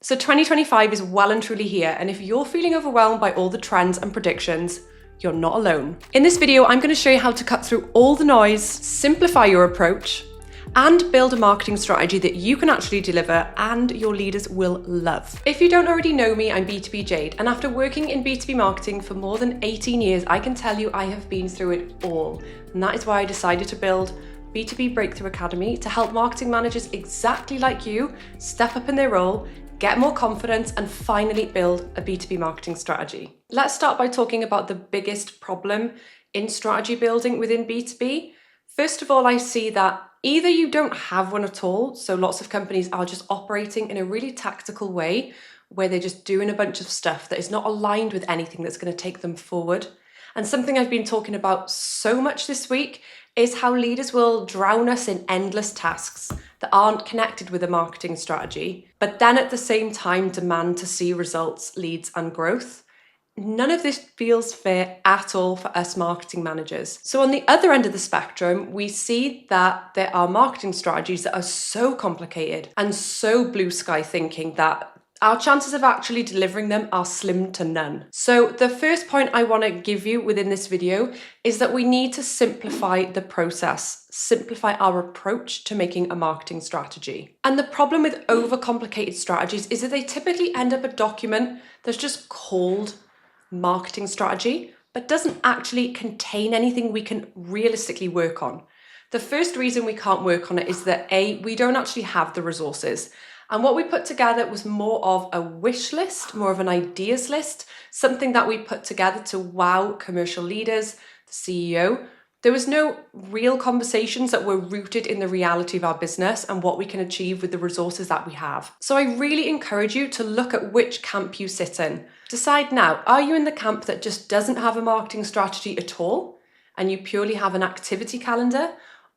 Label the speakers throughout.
Speaker 1: So 2025 is well and truly here, and if you're feeling overwhelmed by all the trends and predictions, you're not alone. In this video, I'm going to show you how to cut through all the noise, simplify your approach, and build a marketing strategy that you can actually deliver and your leaders will love. If you don't already know me, I'm B2B Jade, and after working in B2B marketing for more than 18 years, I can tell you I have been through it all. And that is why I decided to build B2B Breakthrough Academy to help marketing managers exactly like you step up in their role, get more confidence, and finally build a B2B marketing strategy. Let's start by talking about the biggest problem in strategy building within B2B. First of all, I see that either you don't have one at all, so lots of companies are just operating in a really tactical way where they're just doing a bunch of stuff that is not aligned with anything that's going to take them forward. And something I've been talking about so much this week is how leaders will drown us in endless tasks that aren't connected with a marketing strategy, but then at the same time demand to see results, leads, and growth. None of this feels fair at all for us marketing managers. So on the other end of the spectrum, we see that there are marketing strategies that are so complicated and so blue sky thinking that our chances of actually delivering them are slim to none. So the first point I want to give you within this video is that we need to simplify the process, simplify our approach to making a marketing strategy. And the problem with overcomplicated strategies is that they typically end up a document that's just called marketing strategy, but doesn't actually contain anything we can realistically work on. The first reason we can't work on it is that A, we don't actually have the resources. And what we put together was more of a wish list, more of an ideas list, something that we put together to wow commercial leaders, the CEO. There was no real conversations that were rooted in the reality of our business and what we can achieve with the resources that we have. So I really encourage you to look at which camp you sit in. Decide now, are you in the camp that just doesn't have a marketing strategy at all and you purely have an activity calendar?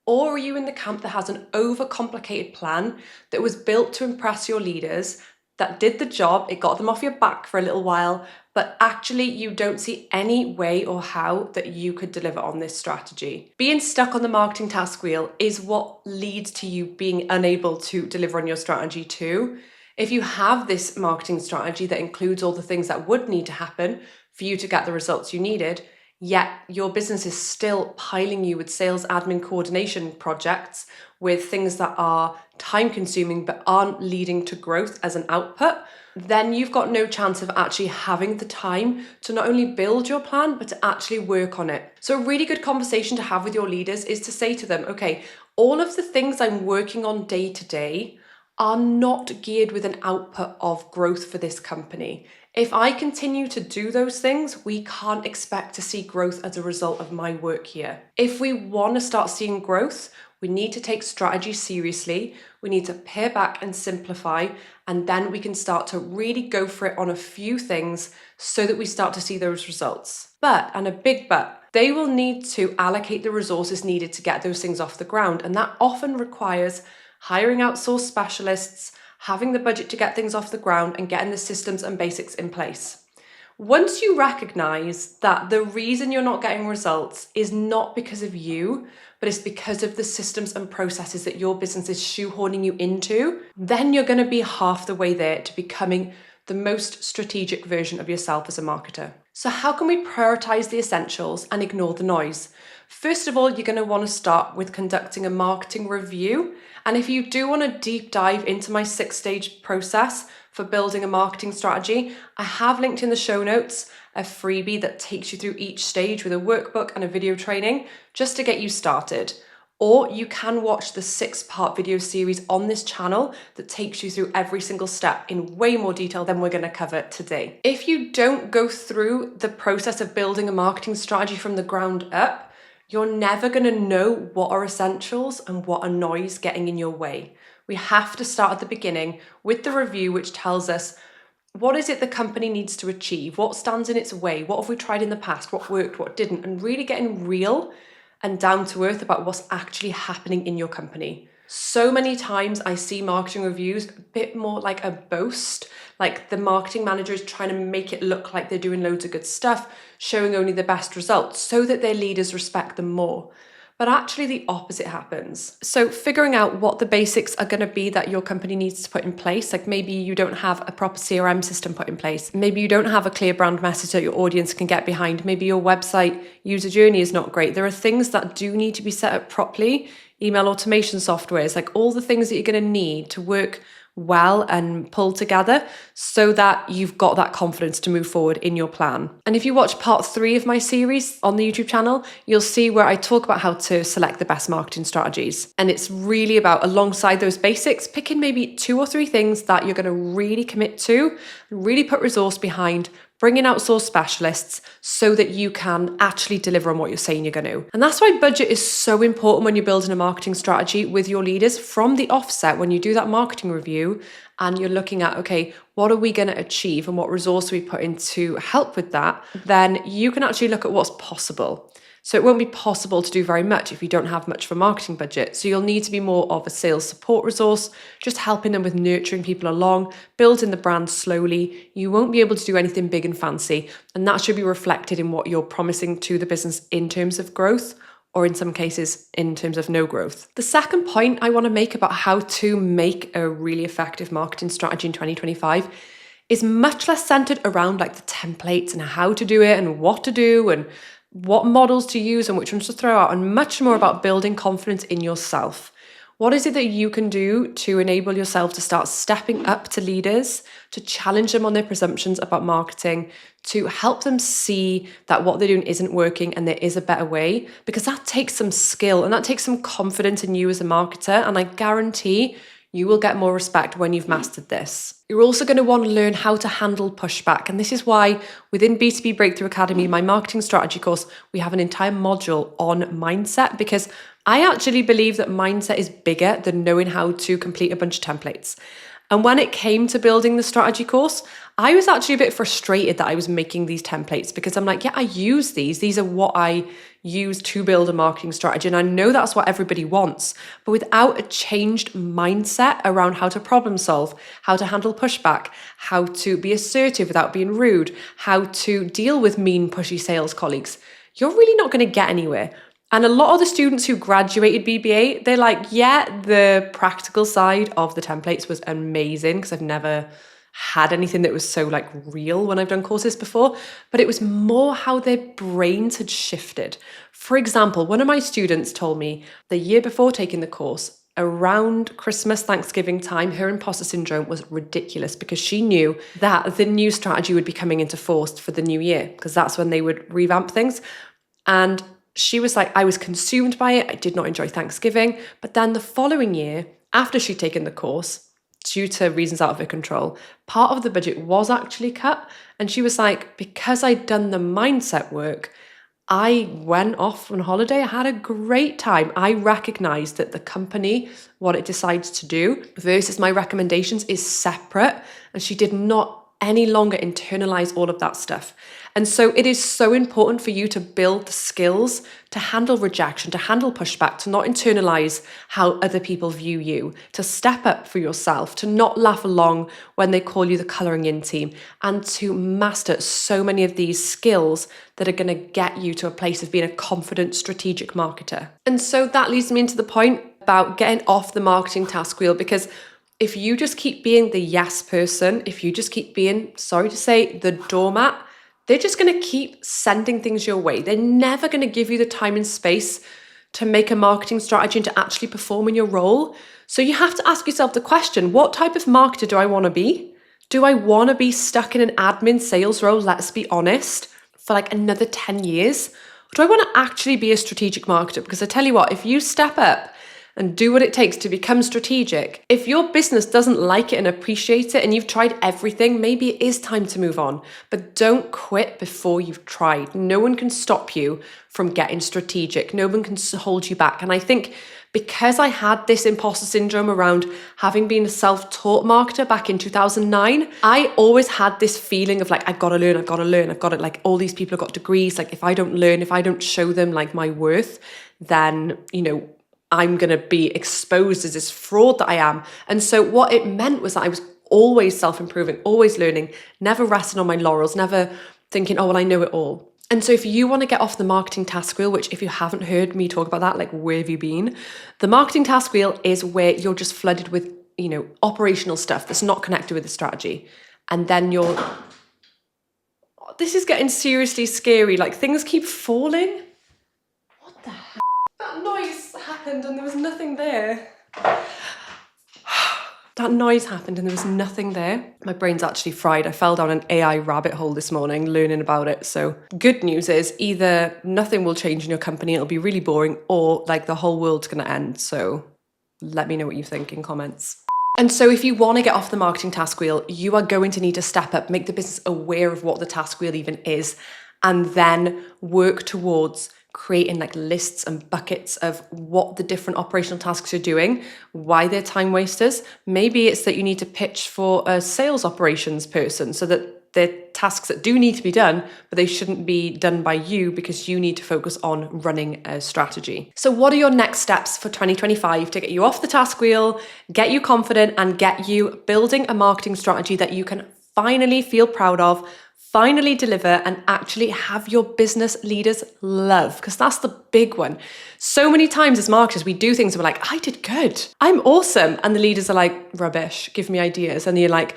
Speaker 1: Or are you in the camp that has an overcomplicated plan that was built to impress your leaders, that did the job, it got them off your back for a little while, but actually you don't see any way or how that you could deliver on this strategy? Being stuck on the marketing task wheel is what leads to you being unable to deliver on your strategy too. If you have this marketing strategy that includes all the things that would need to happen for you to get the results you needed, yet your business is still piling you with sales admin coordination projects with things that are time consuming but aren't leading to growth as an output, then you've got no chance of actually having the time to not only build your plan, but to actually work on it. So a really good conversation to have with your leaders is to say to them, okay, all of the things I'm working on day to day are not geared with an output of growth for this company. If I continue to do those things, we can't expect to see growth as a result of my work here. If we want to start seeing growth, we need to take strategy seriously. We need to pare back and simplify, and then we can start to really go for it on a few things so that we start to see those results. But, and a big but, they will need to allocate the resources needed to get those things off the ground, and that often requires hiring outsourced specialists, having the budget to get things off the ground, and getting the systems and basics in place. Once you recognize that the reason you're not getting results is not because of you, but it's because of the systems and processes that your business is shoehorning you into, then you're going to be half the way there to becoming the most strategic version of yourself as a marketer. So how can we prioritize the essentials and ignore the noise? First of all, you're going to want to start with conducting a marketing review. And if you do want to deep dive into my 6-stage process for building a marketing strategy, I have linked in the show notes a freebie that takes you through each stage with a workbook and a video training just to get you started. Or you can watch the 6-part video series on this channel that takes you through every single step in way more detail than we're going to cover today. If you don't go through the process of building a marketing strategy from the ground up, you're never going to know what are essentials and what are noise getting in your way. We have to start at the beginning with the review, which tells us what is it the company needs to achieve, what stands in its way, what have we tried in the past, what worked, what didn't, and really getting real and down to earth about what's actually happening in your company. So many times I see marketing reviews a bit more like a boast, like the marketing manager is trying to make it look like they're doing loads of good stuff, showing only the best results so that their leaders respect them more. but actually the opposite happens. So figuring out what the basics are going to be that your company needs to put in place, like maybe you don't have a proper CRM system put in place, maybe you don't have a clear brand message that your audience can get behind, maybe your website user journey is not great. There are things that do need to be set up properly, email automation softwares, like all the things that you're going to need to work well and pull together so that you've got that confidence to move forward in your plan. And if you watch part 3 of my series on the YouTube channel, you'll see where I talk about how to select the best marketing strategies. And it's really about, alongside those basics, picking maybe 2 or 3 things that you're going to really commit to, really put resource behind, bring in outsourced specialists so that you can actually deliver on what you're saying you're going to. And that's why budget is so important when you're building a marketing strategy with your leaders from the offset. When you do that marketing review and you're looking at, okay, what are we going to achieve and what resource are we put in to help with that, then you can actually look at what's possible. So it won't be possible to do very much if you don't have much of a marketing budget. So you'll need to be more of a sales support resource, just helping them with nurturing people along, building the brand slowly. You won't be able to do anything big and fancy. And that should be reflected in what you're promising to the business in terms of growth, or in some cases in terms of no growth. The second point I want to make about how to make a really effective marketing strategy in 2025 is much less centered around like the templates and how to do it and what to do and what models to use and which ones to throw out, and much more about building confidence in yourself. What is it that you can do to enable yourself to start stepping up to leaders, to challenge them on their presumptions about marketing, to help them see that what they're doing isn't working and there is a better way? Because that takes some skill and that takes some confidence in you as a marketer. And I guarantee you will get more respect when you've mastered this. You're also going to want to learn how to handle pushback. And this is why within B2B Breakthrough Academy, my marketing strategy course, we have an entire module on mindset, because I actually believe that mindset is bigger than knowing how to complete a bunch of templates. And when it came to building the strategy course, I was actually a bit frustrated that I was making these templates, because I'm like, yeah, I use these. These are what I use to build a marketing strategy. And I know that's what everybody wants. But without a changed mindset around how to problem solve, how to handle pushback, how to be assertive without being rude, how to deal with mean, pushy sales colleagues, you're really not going to get anywhere. And a lot of the students who graduated BBA, they're like, yeah, the practical side of the templates was amazing, because I've never had anything that was so like real when I've done courses before, but it was more how their brains had shifted. For example, one of my students told me the year before taking the course, around Christmas, Thanksgiving time, her imposter syndrome was ridiculous, because she knew that the new strategy would be coming into force for the new year, because that's when they would revamp things. And she was like, I was consumed by it. I did not enjoy Thanksgiving. But then the following year, after she'd taken the course, due to reasons out of her control, part of the budget was actually cut. And she was like, because I'd done the mindset work, I went off on holiday. I had a great time. I recognized that the company, what it decides to do versus my recommendations is separate. And she did not any longer internalize all of that stuff. And so it is so important for you to build the skills to handle rejection, to handle pushback, to not internalize how other people view you, to step up for yourself, to not laugh along when they call you the colouring in team, and to master so many of these skills that are going to get you to a place of being a confident strategic marketer. And so that leads me into the point about getting off the marketing task wheel, because if you just keep being the yes person, if you just keep being, sorry to say, the doormat, they're just going to keep sending things your way. They're never going to give you the time and space to make a marketing strategy and to actually perform in your role. So you have to ask yourself the question, what type of marketer do I want to be? Do I want to be stuck in an admin sales role, let's be honest, for like another 10 years? Or do I want to actually be a strategic marketer? Because I tell you what, if you step up and do what it takes to become strategic, if your business doesn't like it and appreciate it and you've tried everything, maybe it is time to move on. But don't quit before you've tried. No one can stop you from getting strategic. No one can hold you back. And I think because I had this imposter syndrome around having been a self-taught marketer back in 2009, I always had this feeling of like, I've got to learn, I've got it. Like all these people have got degrees. Like if I don't learn, if I don't show them like my worth, then, I'm going to be exposed as this fraud that I am. And so what it meant was that I was always self-improving, always learning, never resting on my laurels, never thinking, oh, well, I know it all. And so if you want to get off the marketing task wheel, which if you haven't heard me talk about that, like where have you been? The marketing task wheel is where you're just flooded with, operational stuff that's not connected with the strategy. And then this is getting seriously scary. Like things keep falling. What the heck? That noise happened and there was nothing there. That noise happened and there was nothing there. My brain's actually fried. I fell down an AI rabbit hole this morning learning about it. So good news is either nothing will change in your company, it'll be really boring, or like the whole world's gonna end. So let me know what you think in comments. And so if you want to get off the marketing task wheel, you are going to need to step up, make the business aware of what the task wheel even is, and then work towards creating like lists and buckets of what the different operational tasks you're doing, why they're time wasters. Maybe it's that you need to pitch for a sales operations person so that they're tasks that do need to be done, but they shouldn't be done by you because you need to focus on running a strategy. So what are your next steps for 2025 to get you off the task wheel, get you confident, and get you building a marketing strategy that you can finally feel proud of, finally deliver, and actually have your business leaders love? Because that's the big one. So many times as marketers, we do things and we're like, I did good, I'm awesome. And the leaders are like, rubbish, give me ideas. And you're like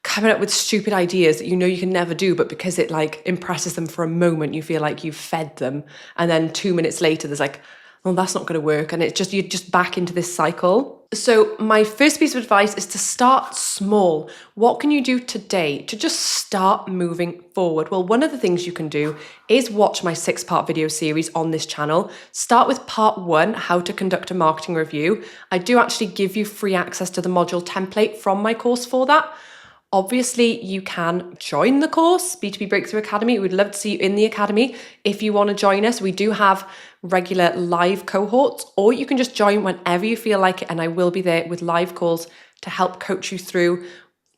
Speaker 1: coming up with stupid ideas that you can never do, but because it like impresses them for a moment, you feel like you've fed them. And then 2 minutes later, there's like, well, that's not going to work. And you're just back into this cycle. So my first piece of advice is to start small. What can you do today to just start moving forward? Well, one of the things you can do is watch my 6-part video series on this channel. Start with part 1, how to conduct a marketing review. I do actually give you free access to the module template from my course for that. Obviously, you can join the course, B2B Breakthrough Academy. We'd love to see you in the academy. If you want to join us, we do have regular live cohorts, or you can just join whenever you feel like it. And I will be there with live calls to help coach you through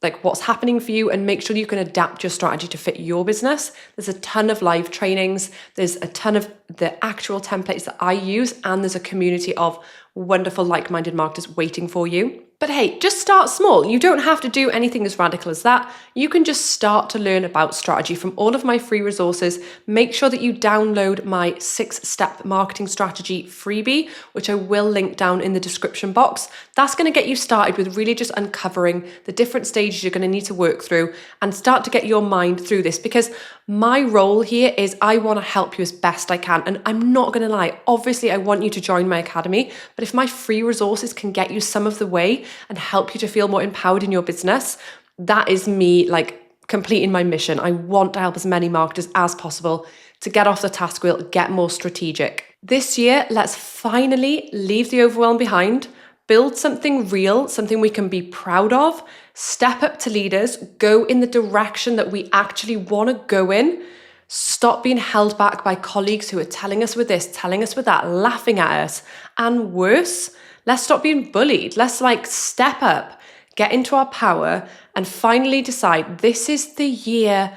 Speaker 1: like what's happening for you and make sure you can adapt your strategy to fit your business. There's a ton of live trainings. There's a ton of the actual templates that I use, and there's a community of wonderful like-minded marketers waiting for you. But hey, just start small. You don't have to do anything as radical as that. You can just start to learn about strategy from all of my free resources. Make sure that you download my 6-step marketing strategy freebie, which I will link down in the description box. That's going to get you started with really just uncovering the different stages you're going to need to work through and start to get your mind through this, because my role here is I want to help you as best I can. And I'm not going to lie, obviously I want you to join my academy, but if my free resources can get you some of the way and help you to feel more empowered in your business, that is me like completing my mission. I want to help as many marketers as possible to get off the task wheel, get more strategic. This year, let's finally leave the overwhelm behind, build something real, something we can be proud of, step up to leaders, go in the direction that we actually want to go in, stop being held back by colleagues who are telling us with this, telling us with that, laughing at us, and worse, let's stop being bullied. Let's like step up, get into our power, and finally decide this is the year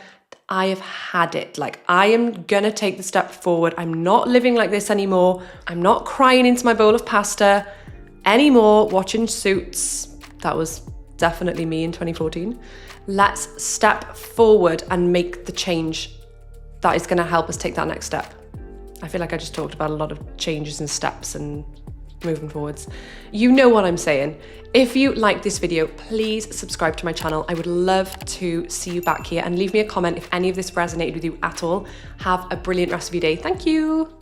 Speaker 1: I have had it. Like I am gonna take the step forward. I'm not living like this anymore. I'm not crying into my bowl of pasta anymore, watching Suits. That was definitely me in 2014. Let's step forward and make the change that is gonna help us take that next step. I feel like I just talked about a lot of changes and steps and moving forwards. You know what I'm saying. If you like this video, please subscribe to my channel. I would love to see you back here, and leave me a comment if any of this resonated with you at all. Have a brilliant rest of your day. Thank you.